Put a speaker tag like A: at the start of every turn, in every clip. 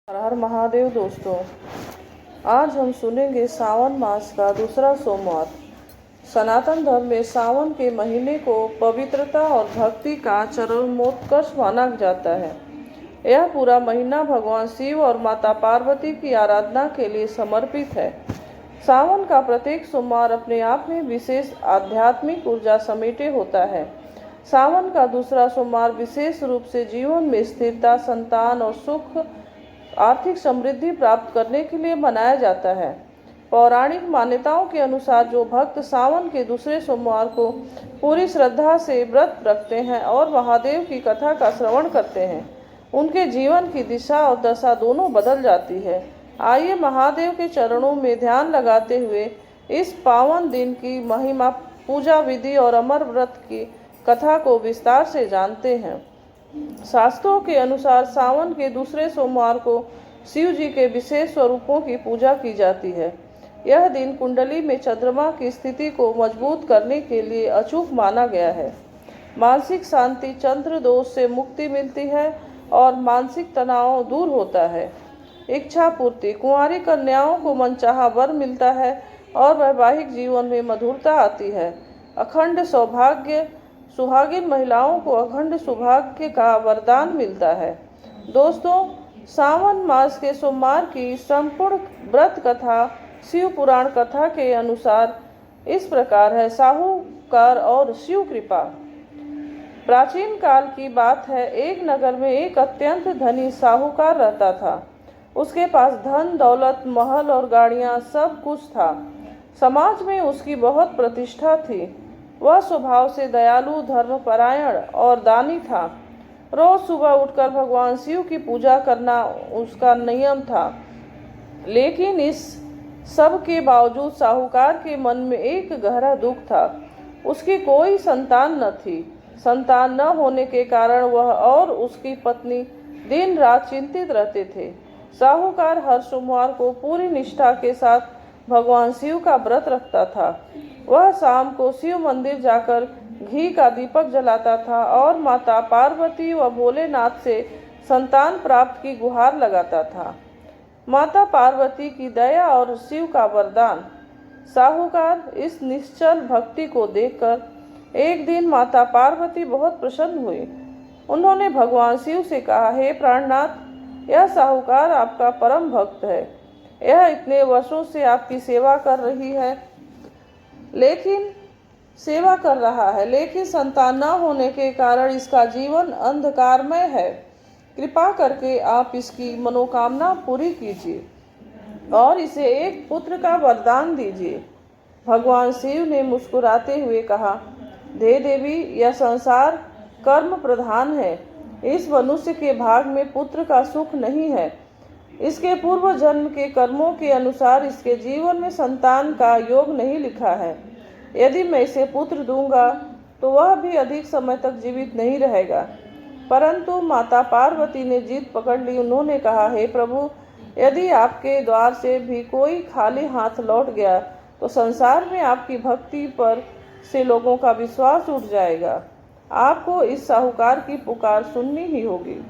A: हर हर महादेव दोस्तों, आज हम सुनेंगे सावन मास का दूसरा सोमवार। सनातन धर्म में सावन के महीने को पवित्रता और भक्ति का चरमोत्कर्ष माना जाता है। यह पूरा महीना भगवान शिव और माता पार्वती की आराधना के लिए समर्पित है। सावन का प्रत्येक सोमवार अपने आप में विशेष आध्यात्मिक ऊर्जा समेटे होता है। सावन का दूसरा सोमवार विशेष रूप से जीवन में स्थिरता, संतान और सुख, आर्थिक समृद्धि प्राप्त करने के लिए मनाया जाता है। पौराणिक मान्यताओं के अनुसार जो भक्त सावन के दूसरे सोमवार को पूरी श्रद्धा से व्रत रखते हैं और महादेव की कथा का श्रवण करते हैं, उनके जीवन की दिशा और दशा दोनों बदल जाती है। आइए महादेव के चरणों में ध्यान लगाते हुए इस पावन दिन की महिमा, पूजा विधि और अमर व्रत की कथा को विस्तार से जानते हैं। शास्त्रों के अनुसार सावन के दूसरे सोमवार को शिव जी के विशेष स्वरूपों की पूजा की जाती है। यह दिन कुंडली में चंद्रमा की स्थिति को मजबूत करने के लिए अचूक माना गया है। मानसिक शांति, चंद्र दोष से मुक्ति मिलती है और मानसिक तनाव दूर होता है। इच्छा पूर्ति, कुंवारी कन्याओं को मनचाहा वर मिलता है और वैवाहिक जीवन में मधुरता आती है। अखंड सौभाग्य, सुहागिन महिलाओं को अखंड सौभाग्य का वरदान मिलता है। दोस्तों, सावन मास के सोमवार की संपूर्ण व्रत कथा शिव पुराण कथा के अनुसार इस प्रकार है। साहूकार और शिव कृपा। प्राचीन काल की बात है, एक नगर में एक अत्यंत धनी साहूकार रहता था। उसके पास धन दौलत, महल और गाड़ियां सब कुछ था। समाज में उसकी बहुत प्रतिष्ठा थी। वह स्वभाव से दयालु, धर्मपरायण और दानी था। रोज सुबह उठकर भगवान शिव की पूजा करना उसका नियम था। लेकिन इस सब के बावजूद साहूकार के मन में एक गहरा दुख था। उसकी कोई संतान न थी। संतान न होने के कारण वह और उसकी पत्नी दिन रात चिंतित रहते थे। साहूकार हर सोमवार को पूरी निष्ठा के साथ भगवान शिव का व्रत रखता था। वह शाम को शिव मंदिर जाकर घी का दीपक जलाता था और माता पार्वती व भोलेनाथ से संतान प्राप्त की गुहार लगाता था। माता पार्वती की दया और शिव का वरदान। साहूकार इस निश्चल भक्ति को देखकर एक दिन माता पार्वती बहुत प्रसन्न हुई। उन्होंने भगवान शिव से कहा, हे प्राणनाथ, यह साहूकार आपका परम भक्त है। यह इतने वर्षों से आपकी सेवा कर रहा है, लेकिन संतान न होने के कारण इसका जीवन अंधकारमय है। कृपा करके आप इसकी मनोकामना पूरी कीजिए और इसे एक पुत्र का वरदान दीजिए। भगवान शिव ने मुस्कुराते हुए कहा, हे देवी, यह संसार कर्म प्रधान है। इस मनुष्य के भाग में पुत्र का सुख नहीं है। इसके पूर्व जन्म के कर्मों के अनुसार इसके जीवन में संतान का योग नहीं लिखा है। यदि मैं इसे पुत्र दूंगा तो वह भी अधिक समय तक जीवित नहीं रहेगा। परंतु माता पार्वती ने जीत पकड़ ली। उन्होंने कहा, हे प्रभु, यदि आपके द्वार से भी कोई खाली हाथ लौट गया तो संसार में आपकी भक्ति पर से लोगों का विश्वास उठ जाएगा। आपको इस साहूकार की पुकार सुननी ही होगी।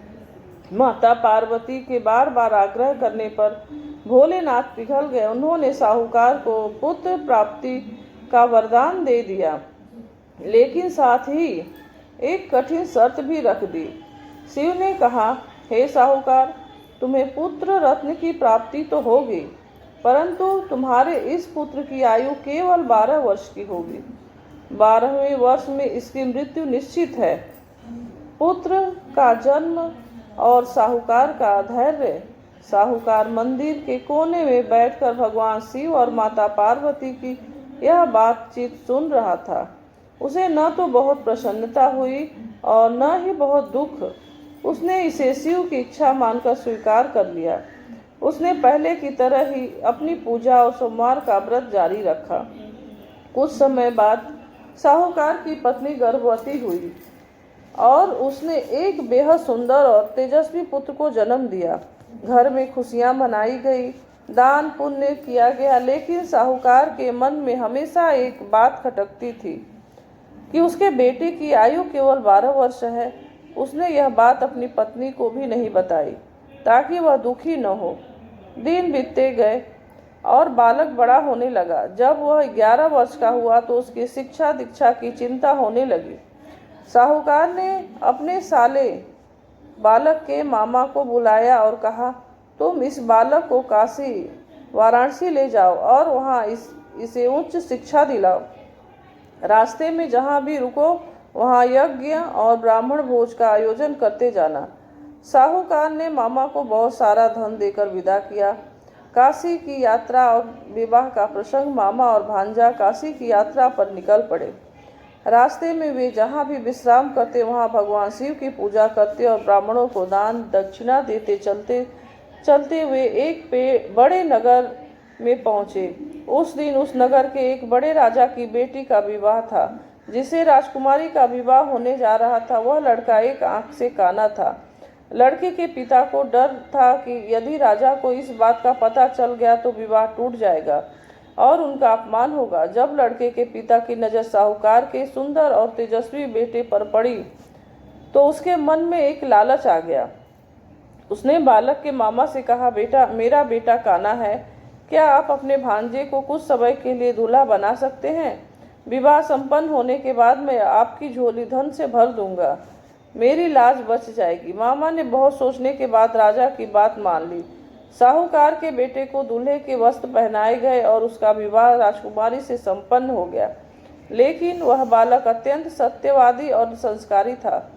A: माता पार्वती के बार बार आग्रह करने पर भोलेनाथ पिघल गए। उन्होंने साहूकार को पुत्र प्राप्ति का वरदान दे दिया, लेकिन साथ ही एक कठिन शर्त भी रख दी। शिव ने कहा, हे साहूकार, तुम्हें पुत्र रत्न की प्राप्ति तो होगी, परंतु तुम्हारे इस पुत्र की आयु केवल 12 वर्ष की होगी। 12वें वर्ष में इसकी मृत्यु निश्चित है। पुत्र का जन्म और साहूकार का धैर्य। साहूकार मंदिर के कोने में बैठकर भगवान शिव और माता पार्वती की यह बातचीत सुन रहा था। उसे न तो बहुत प्रसन्नता हुई और न ही बहुत दुख। उसने इसे शिव की इच्छा मानकर स्वीकार कर लिया। उसने पहले की तरह ही अपनी पूजा और सोमवार का व्रत जारी रखा। कुछ समय बाद साहूकार की पत्नी गर्भवती हुई और उसने एक बेहद सुंदर और तेजस्वी पुत्र को जन्म दिया। घर में खुशियां मनाई गई, दान पुण्य किया गया, लेकिन साहूकार के मन में हमेशा एक बात खटकती थी कि उसके बेटे की आयु केवल 12 वर्ष है। उसने यह बात अपनी पत्नी को भी नहीं बताई। ताकि वह दुखी न हो। दिन बीतते गए और बालक बड़ा होने लगा। जब वह 11 वर्ष का हुआ तो उसकी शिक्षा दीक्षा की चिंता होने लगी। साहूकार ने अपने साले बालक के मामा को बुलाया और कहा, तुम इस बालक को काशी वाराणसी ले जाओ और वहाँ इसे उच्च शिक्षा दिलाओ। रास्ते में जहाँ भी रुको वहाँ यज्ञ और ब्राह्मण भोज का आयोजन करते जाना। साहूकार ने मामा को बहुत सारा धन देकर विदा किया। काशी की यात्रा और विवाह का प्रसंग मामा और भांजा काशी की यात्रा पर निकल पड़े। रास्ते में वे जहाँ भी विश्राम करते वहाँ भगवान शिव की पूजा करते और ब्राह्मणों को दान दक्षिणा देते चलते हुए एक बड़े नगर में पहुँचे। उस दिन उस नगर के एक बड़े राजा की बेटी का विवाह था। जिसे राजकुमारी का विवाह होने जा रहा था वह लड़का एक आंख से काना था। लड़के के पिता को डर था कि यदि राजा को इस बात का पता चल गया तो विवाह टूट जाएगा और उनका अपमान होगा। जब लड़के के पिता की नज़र साहूकार के सुंदर और तेजस्वी बेटे पर पड़ी तो उसके मन में एक लालच आ गया। उसने बालक के मामा से कहा, बेटा, मेरा बेटा काना है, क्या आप अपने भांजे को कुछ समय के लिए दूल्हा बना सकते हैं? विवाह संपन्न होने के बाद मैं आपकी झोली धन से भर दूंगा, मेरी लाज बच जाएगी। मामा ने बहुत सोचने के बाद राजा की बात मान ली। साहूकार के बेटे को दूल्हे के वस्त्र पहनाए गए और उसका विवाह राजकुमारी से संपन्न हो गया। लेकिन वह बालक अत्यंत सत्यवादी और संस्कारी था।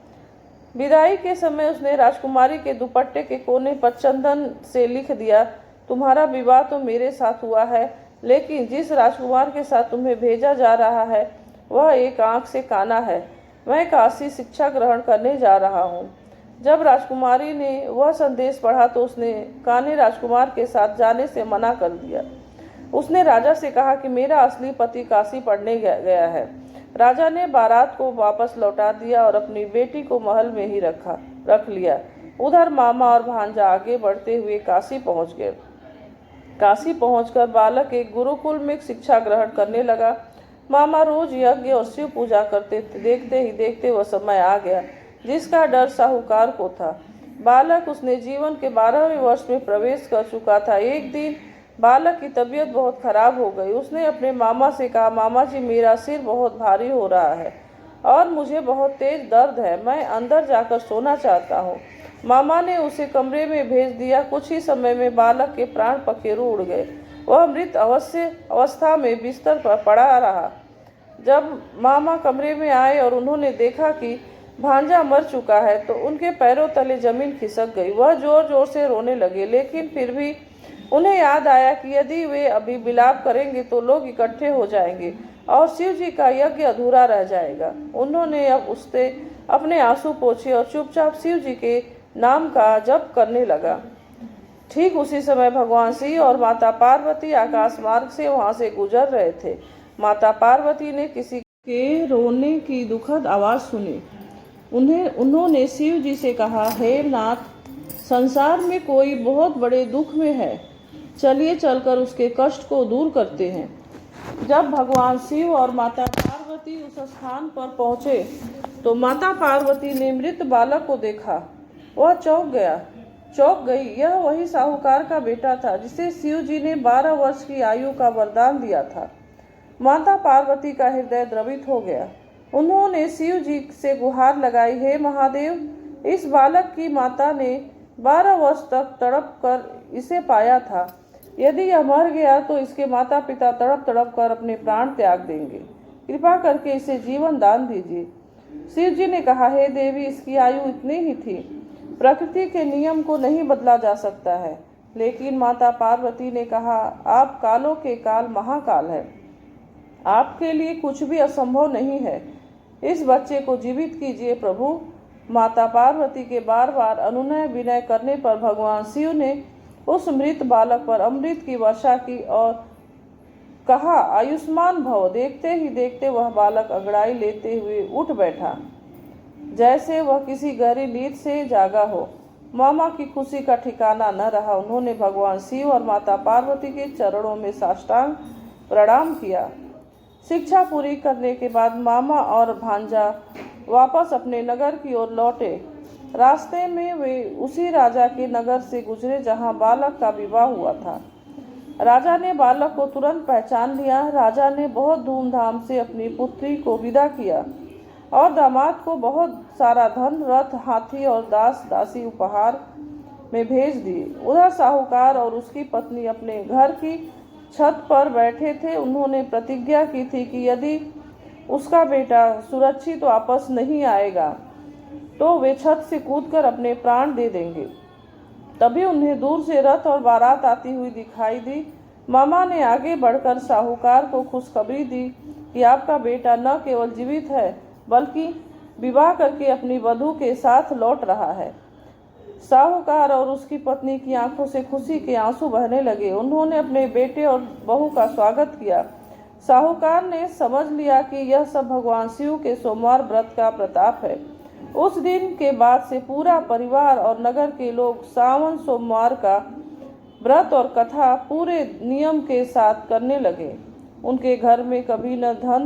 A: विदाई के समय उसने राजकुमारी के दुपट्टे के कोने पर चंदन से लिख दिया, तुम्हारा विवाह तो मेरे साथ हुआ है, लेकिन जिस राजकुमार के साथ तुम्हें भेजा जा रहा है वह एक आंख से काना है। मैं काशी शिक्षा ग्रहण करने जा रहा हूँ। जब राजकुमारी ने वह संदेश पढ़ा तो उसने काने राजकुमार के साथ जाने से मना कर दिया। उसने राजा से कहा कि मेरा असली पति काशी पढ़ने गया है। राजा ने बारात को वापस लौटा दिया और अपनी बेटी को महल में ही रख लिया। उधर मामा और भांजा आगे बढ़ते हुए काशी पहुंच गए। काशी पहुंचकर बालक एक गुरुकुल में शिक्षा ग्रहण करने लगा। मामा रोज यज्ञ और शिव पूजा करते थे। देखते ही देखते वह समय आ गया जिसका डर साहूकार को था। बालक उसने जीवन के 12वें वर्ष में प्रवेश कर चुका था। एक दिन बालक की तबीयत बहुत खराब हो गई। उसने अपने मामा से कहा, मामा जी, मेरा सिर बहुत भारी हो रहा है और मुझे बहुत तेज दर्द है, मैं अंदर जाकर सोना चाहता हूँ। मामा ने उसे कमरे में भेज दिया। कुछ ही समय में बालक के प्राण पखेरु उड़ गए। वह मृत अवस्था में बिस्तर पर पड़ा रहा। जब मामा कमरे में आए और उन्होंने देखा कि भांजा मर चुका है तो उनके पैरों तले जमीन खिसक गई। वह जोर जोर से रोने लगे, लेकिन फिर भी उन्हें याद आया कि यदि वे अभी विलाप करेंगे तो लोग इकट्ठे हो जाएंगे और शिव जी का यज्ञ अधूरा रह जाएगा। उन्होंने अब उससे अपने आंसू पोंछे और चुपचाप शिव जी के नाम का जप करने लगा। ठीक उसी समय भगवान शिव और माता पार्वती आकाश मार्ग से वहां से गुजर रहे थे। माता पार्वती ने किसी के रोने की दुखद आवाज़ सुनी। उन्होंने शिव जी से कहा, हे नाथ, संसार में कोई बहुत बड़े दुख में है, चलिए चलकर उसके कष्ट को दूर करते हैं। जब भगवान शिव और माता पार्वती उस स्थान पर पहुँचे तो माता पार्वती ने मृत बालक को देखा। वह चौंक गई। यह वही साहूकार का बेटा था जिसे शिव जी ने 12 वर्ष की आयु का वरदान दिया था। माता पार्वती का हृदय द्रवित हो गया। उन्होंने शिव जी से गुहार लगाई, हे महादेव, इस बालक की माता ने 12 वर्ष तक तड़प कर इसे पाया था। यदि यह मर गया तो इसके माता पिता तड़प तड़प कर अपने प्राण त्याग देंगे। कृपा करके इसे जीवन दान दीजिए। शिव जी ने कहा, हे देवी, इसकी आयु इतनी ही थी। प्रकृति के नियम को नहीं बदला जा सकता है। लेकिन माता पार्वती ने कहा, आप कालों के काल महाकाल है, आपके लिए कुछ भी असंभव नहीं है। इस बच्चे को जीवित कीजिए प्रभु। माता पार्वती के बार बार अनुनय विनय करने पर भगवान शिव ने उस मृत बालक पर अमृत की वर्षा की और कहा, आयुष्मान भव। देखते ही देखते वह बालक अंगड़ाई लेते हुए उठ बैठा, जैसे वह किसी गहरी नींद से जागा हो। मामा की खुशी का ठिकाना न रहा। उन्होंने भगवान शिव और माता पार्वती के चरणों में साष्टांग प्रणाम किया। शिक्षा पूरी करने के बाद मामा और भांजा वापस अपने नगर की ओर लौटे। रास्ते में वे उसी राजा के नगर से गुजरे जहां बालक का विवाह हुआ था। राजा ने बालक को तुरंत पहचान लिया। राजा ने बहुत धूमधाम से अपनी पुत्री को विदा किया और दामाद को बहुत सारा धन, रथ, हाथी और दास दासी उपहार में भेज दिए। उधर साहूकार और उसकी पत्नी अपने घर की छत पर बैठे थे। उन्होंने प्रतिज्ञा की थी कि यदि उसका बेटा सुरक्षित वापस नहीं आएगा तो वे छत से कूदकर अपने प्राण दे देंगे। तभी उन्हें दूर से रथ और बारात आती हुई दिखाई दी। मामा ने आगे बढ़कर साहूकार को खुशखबरी दी कि आपका बेटा न केवल जीवित है बल्कि विवाह करके अपनी वधू के साथ लौट रहा है। साहूकार और उसकी पत्नी की आंखों से खुशी के आंसू बहने लगे। उन्होंने अपने बेटे और बहू का स्वागत किया। साहूकार ने समझ लिया कि यह सब भगवान शिव के सोमवार व्रत का प्रताप है। उस दिन के बाद से पूरा परिवार और नगर के लोग सावन सोमवार का व्रत और कथा पूरे नियम के साथ करने लगे। उनके घर में कभी न धन